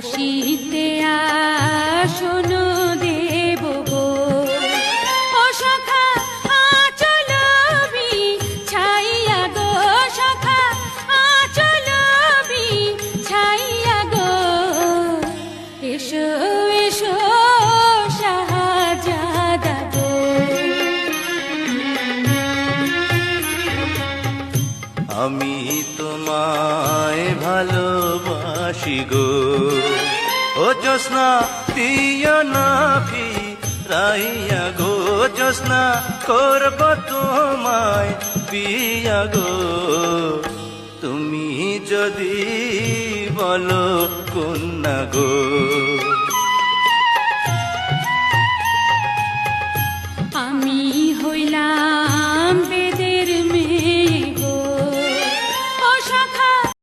শীতে আসন দেব গো, ও সখা আঁচল বিছাইয়া গো, সখা আঁচল বিছাইয়া গো, এসো এসো শাহজাদা গো। আমি তোমায় ভালোবাসি গো, ও জ্যোৎস্না দিও না ফিরাইয়া গো, জ্যোৎস্না করব তোমায় বিয়া গো। তুমি যদি বলো কন্যা গো।